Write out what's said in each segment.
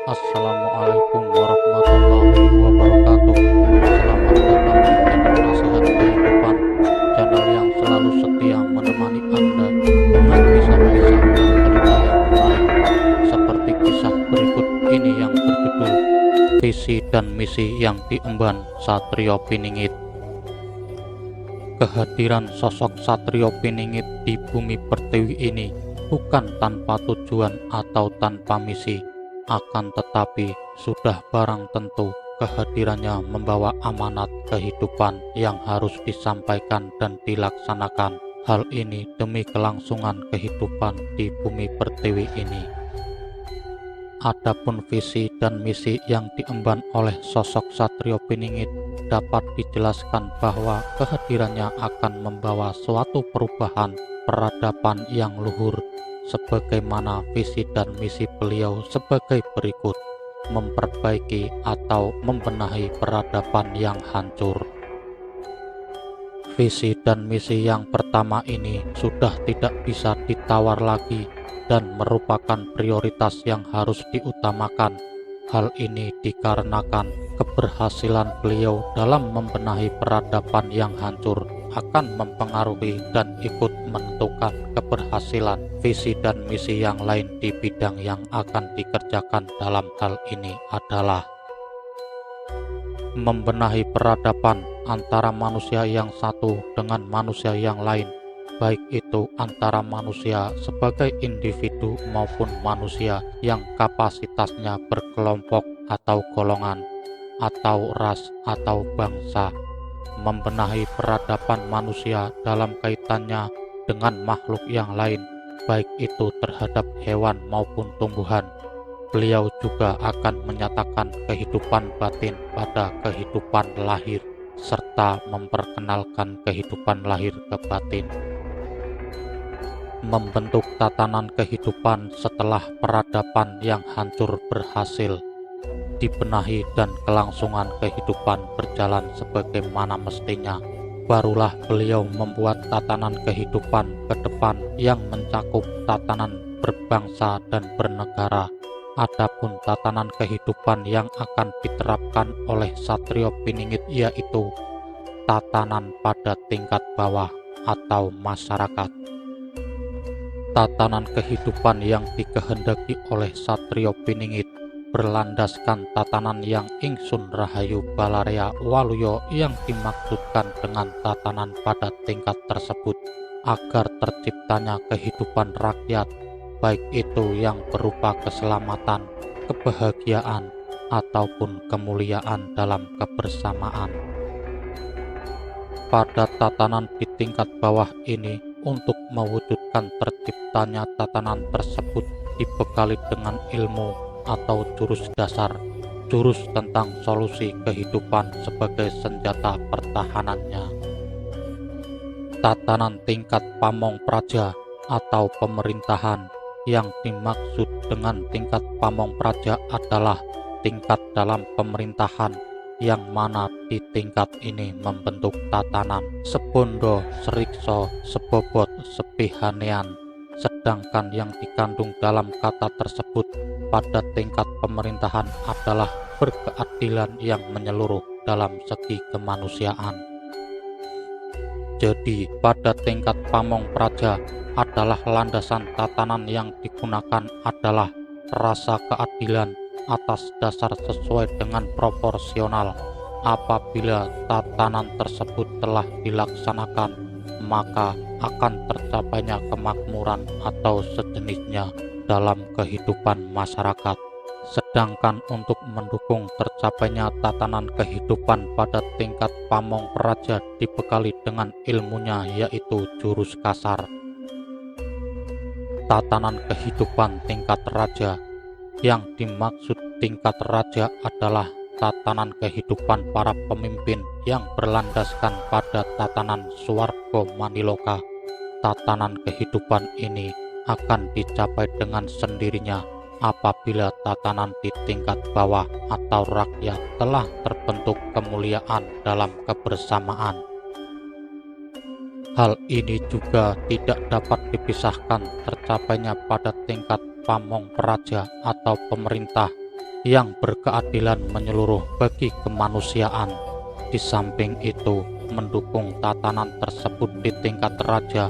Assalamualaikum warahmatullahi wabarakatuh. Selamat datang di channel Nasihat Kehidupan, channel yang selalu setia menemani Anda dengan kisah-kisah dan cerita yang menarik, seperti kisah berikut ini yang berjudul Visi dan Misi yang Diemban Satrio Piningit. Kehadiran sosok Satrio Piningit di bumi pertiwi ini bukan tanpa tujuan atau tanpa misi, akan tetapi sudah barang tentu kehadirannya membawa amanat kehidupan yang harus disampaikan dan dilaksanakan. Hal ini demi kelangsungan kehidupan di bumi pertiwi ini. Adapun visi dan misi yang diemban oleh sosok Satrio Piningit dapat dijelaskan bahwa kehadirannya akan membawa suatu perubahan peradaban yang luhur, sebagaimana visi dan misi beliau sebagai berikut: memperbaiki atau membenahi peradaban yang hancur. Visi dan misi yang pertama ini sudah tidak bisa ditawar lagi dan merupakan prioritas yang harus diutamakan. Hal ini dikarenakan keberhasilan beliau dalam membenahi peradaban yang hancur akan mempengaruhi dan ikut menentukan keberhasilan visi dan misi yang lain di bidang yang akan dikerjakan. Dalam hal ini adalah membenahi peradaban antara manusia yang satu dengan manusia yang lain, baik itu antara manusia sebagai individu maupun manusia yang kapasitasnya berkelompok atau golongan, atau ras atau bangsa. Membenahi peradaban manusia dalam kaitannya dengan makhluk yang lain, baik itu terhadap hewan maupun tumbuhan. Beliau juga akan menyatakan kehidupan batin pada kehidupan lahir, serta memperkenalkan kehidupan lahir ke batin. Membentuk tatanan kehidupan setelah peradaban yang hancur berhasil dibenahi dan kelangsungan kehidupan berjalan sebagaimana mestinya, barulah beliau membuat tatanan kehidupan ke depan yang mencakup tatanan berbangsa dan bernegara. Adapun tatanan kehidupan yang akan diterapkan oleh Satrio Piningit yaitu tatanan pada tingkat bawah atau masyarakat. Tatanan kehidupan yang dikehendaki oleh Satrio Piningit berlandaskan tatanan yang ingsun rahayu balarea waluyo, yang dimaksudkan dengan tatanan pada tingkat tersebut agar terciptanya kehidupan rakyat, baik itu yang berupa keselamatan, kebahagiaan, ataupun kemuliaan dalam kebersamaan. Pada tatanan di tingkat bawah ini, untuk mewujudkan terciptanya tatanan tersebut dibekali dengan ilmu atau jurus dasar, jurus tentang solusi kehidupan sebagai senjata pertahanannya. Tatanan tingkat pamong praja atau pemerintahan. Yang dimaksud dengan tingkat pamong praja adalah tingkat dalam pemerintahan, yang mana di tingkat ini membentuk tatanan sebondo, serikso, sebobot, sepihanean. Sedangkan yang dikandung dalam kata tersebut pada tingkat pemerintahan adalah berkeadilan yang menyeluruh dalam segi kemanusiaan. Jadi pada tingkat pamong praja adalah landasan tatanan yang digunakan adalah rasa keadilan atas dasar sesuai dengan proporsional. Apabila tatanan tersebut telah dilaksanakan, maka akan tercapainya kemakmuran atau sejenisnya dalam kehidupan masyarakat. Sedangkan untuk mendukung tercapainya tatanan kehidupan pada tingkat pamong praja dibekali dengan ilmunya yaitu jurus kasar. Tatanan kehidupan tingkat raja. Yang dimaksud tingkat raja adalah tatanan kehidupan para pemimpin yang berlandaskan pada tatanan swarga maniloka. Tatanan kehidupan ini akan dicapai dengan sendirinya apabila tatanan di tingkat bawah atau rakyat telah terbentuk kemuliaan dalam kebersamaan. Hal ini juga tidak dapat dipisahkan tercapainya pada tingkat pamong praja atau pemerintah yang berkeadilan menyeluruh bagi kemanusiaan. Di samping itu, mendukung tatanan tersebut di tingkat raja,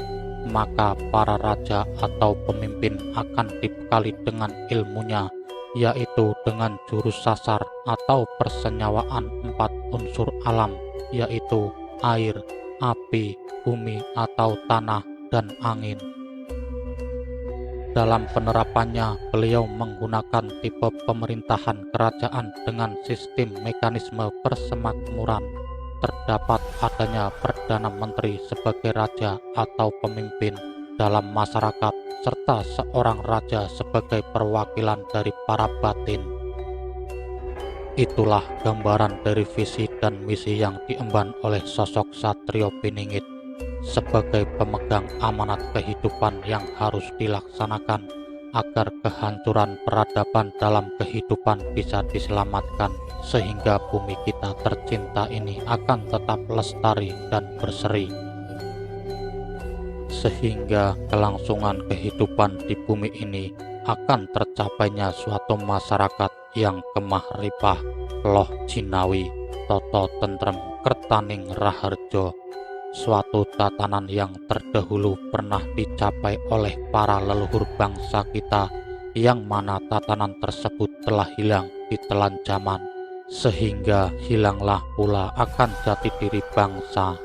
maka para raja atau pemimpin akan dibekali dengan ilmunya, yaitu dengan jurus sasar atau persenyawaan 4 unsur alam, yaitu air, api, bumi atau tanah, dan angin. Dalam penerapannya, beliau menggunakan tipe pemerintahan kerajaan dengan sistem mekanisme persemakmuran. Terdapat adanya Perdana Menteri sebagai raja atau pemimpin dalam masyarakat, serta seorang raja sebagai perwakilan dari para batin. Itulah gambaran dari visi dan misi yang diemban oleh sosok Satrio Piningit sebagai pemegang amanat kehidupan yang harus dilaksanakan agar kehancuran peradaban dalam kehidupan bisa diselamatkan, sehingga bumi kita tercinta ini akan tetap lestari dan berseri, sehingga kelangsungan kehidupan di bumi ini akan tercapainya suatu masyarakat yang kemah ripah, loh jinawi, toto tentrem, kertaning raharjo, suatu tatanan yang terdahulu pernah dicapai oleh para leluhur bangsa kita, yang mana tatanan tersebut telah hilang di telan zaman, sehingga hilanglah pula akan jati diri bangsa.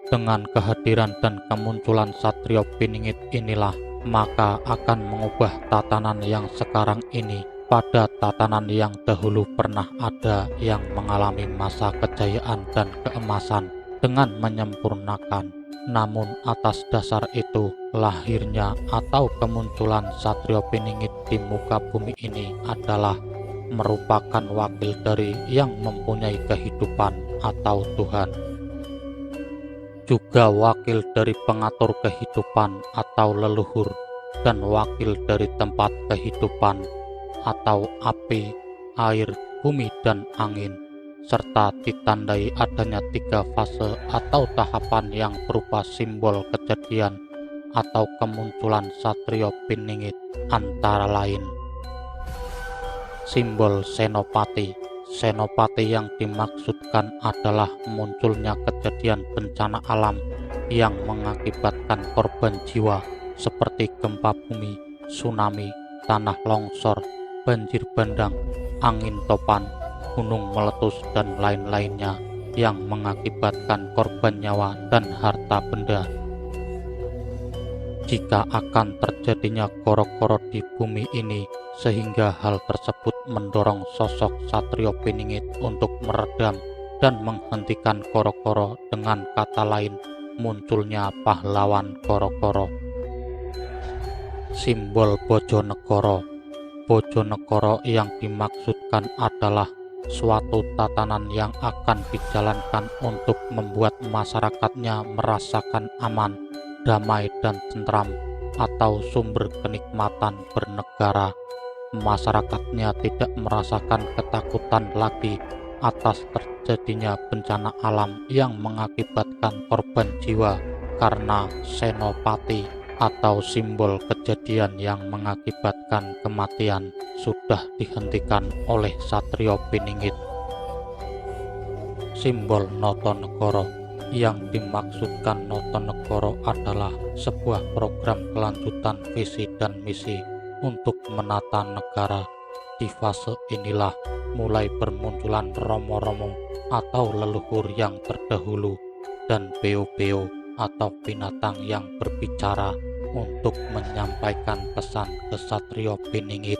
Dengan kehadiran dan kemunculan Satrio Piningit inilah, maka akan mengubah tatanan yang sekarang ini pada tatanan yang dahulu pernah ada, yang mengalami masa kejayaan dan keemasan dengan menyempurnakan. Namun atas dasar itu, lahirnya atau kemunculan Satrio Piningit di muka bumi ini adalah merupakan wakil dari yang mempunyai kehidupan atau Tuhan, juga wakil dari pengatur kehidupan atau leluhur, dan wakil dari tempat kehidupan atau api, air, bumi, dan angin, serta ditandai adanya 3 fase atau tahapan yang berupa simbol kejadian atau kemunculan Satrio Piningit, antara lain simbol Senopati. Senopati yang dimaksudkan adalah munculnya kejadian bencana alam yang mengakibatkan korban jiwa seperti gempa bumi, tsunami, tanah longsor, banjir bandang, angin topan, gunung meletus, dan lain-lainnya yang mengakibatkan korban nyawa dan harta benda. Jika akan terjadinya koro-koro di bumi ini, sehingga hal tersebut mendorong sosok Satrio Piningit untuk meredam dan menghentikan koro-koro, dengan kata lain munculnya pahlawan koro-koro. Simbol Bojonegoro. Bojonegoro yang dimaksudkan adalah suatu tatanan yang akan dijalankan untuk membuat masyarakatnya merasakan aman, damai, dan tentram, atau sumber kenikmatan bernegara. Masyarakatnya tidak merasakan ketakutan lagi atas terjadinya bencana alam yang mengakibatkan korban jiwa, karena senopati atau simbol kejadian yang mengakibatkan kematian sudah dihentikan oleh Satrio Piningit. Simbol Notonegoro. Yang dimaksudkan Notonegoro adalah sebuah program kelanjutan visi dan misi untuk menata negara. Di fase inilah mulai bermunculan romo-romo atau leluhur yang terdahulu, dan beo-beo atau binatang yang berbicara untuk menyampaikan pesan ke Satrio Piningit.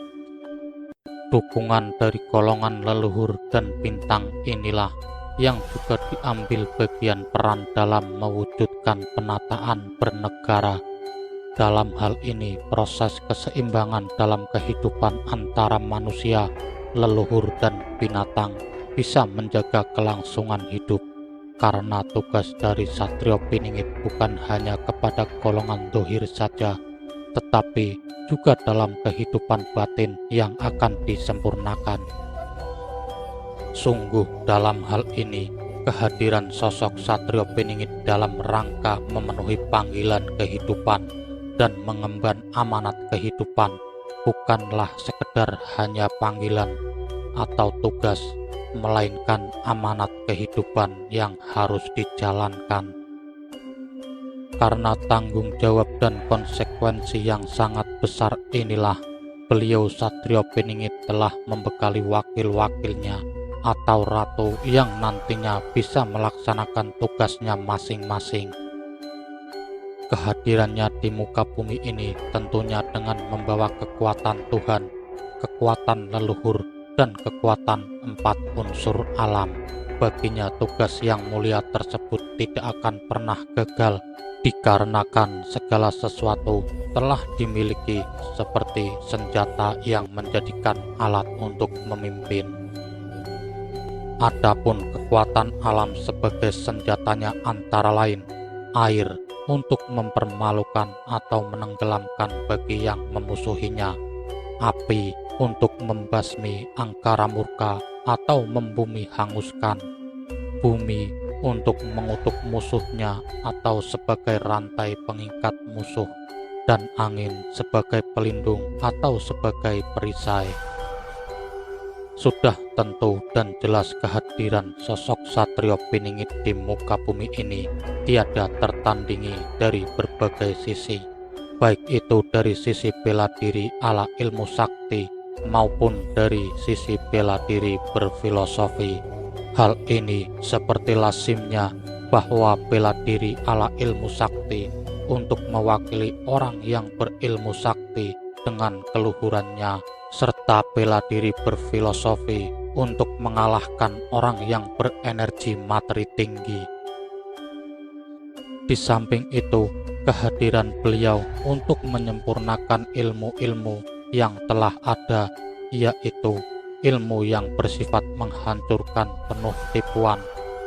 Dukungan dari golongan leluhur dan bintang inilah yang juga diambil bagian peran dalam mewujudkan penataan bernegara. Dalam hal ini, proses keseimbangan dalam kehidupan antara manusia, leluhur, dan binatang bisa menjaga kelangsungan hidup, karena tugas dari Satrio Piningit bukan hanya kepada golongan dohir saja, tetapi juga dalam kehidupan batin yang akan disempurnakan. Sungguh dalam hal ini, kehadiran sosok Satrio Piningit dalam rangka memenuhi panggilan kehidupan dan mengemban amanat kehidupan bukanlah sekedar hanya panggilan atau tugas, melainkan amanat kehidupan yang harus dijalankan. Karena tanggung jawab dan konsekuensi yang sangat besar inilah, beliau Satrio Piningit telah membekali wakil-wakilnya atau ratu yang nantinya bisa melaksanakan tugasnya masing-masing. Kehadirannya di muka bumi ini tentunya dengan membawa kekuatan Tuhan, kekuatan leluhur, dan kekuatan 4 unsur alam. Baginya tugas yang mulia tersebut tidak akan pernah gagal, dikarenakan segala sesuatu telah dimiliki seperti senjata yang menjadikan alat untuk memimpin. Adapun kekuatan alam sebagai senjatanya antara lain air untuk mempermalukan atau menenggelamkan bagi yang memusuhinya, api untuk membasmi angkara murka atau membumi hanguskan, bumi untuk mengutuk musuhnya atau sebagai rantai pengikat musuh, dan angin sebagai pelindung atau sebagai perisai. Sudah tentu dan jelas kehadiran sosok Satrio Piningit di muka bumi ini tiada tertandingi dari berbagai sisi, baik itu dari sisi bela diri ala ilmu sakti maupun dari sisi bela diri berfilosofi. Hal ini seperti lazimnya bahwa bela diri ala ilmu sakti untuk mewakili orang yang berilmu sakti dengan keluhurannya, serta bela diri berfilosofi untuk mengalahkan orang yang berenergi materi tinggi. Di samping itu, kehadiran beliau untuk menyempurnakan ilmu-ilmu yang telah ada, yaitu ilmu yang bersifat menghancurkan penuh tipuan,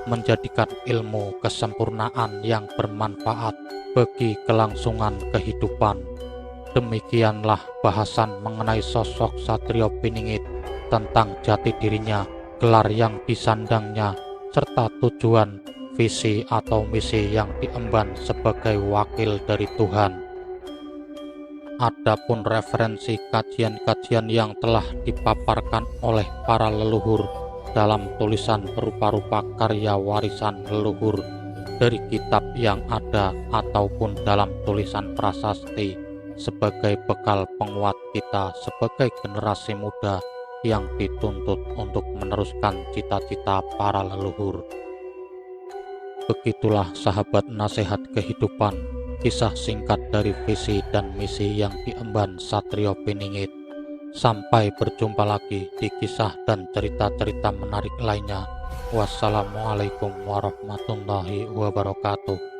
menjadikan ilmu kesempurnaan yang bermanfaat bagi kelangsungan kehidupan. Demikianlah bahasan mengenai sosok Satrio Piningit, tentang jati dirinya, gelar yang disandangnya, serta tujuan, visi atau misi yang diemban sebagai wakil dari Tuhan. Adapun referensi kajian-kajian yang telah dipaparkan oleh para leluhur dalam tulisan berupa-rupa karya warisan leluhur dari kitab yang ada ataupun dalam tulisan prasasti sebagai bekal penguat kita sebagai generasi muda yang dituntut untuk meneruskan cita-cita para leluhur. Begitulah sahabat nasihat kehidupan, kisah singkat dari visi dan misi yang diemban Satrio Piningit. Sampai berjumpa lagi di kisah dan cerita-cerita menarik lainnya. Wassalamualaikum warahmatullahi wabarakatuh.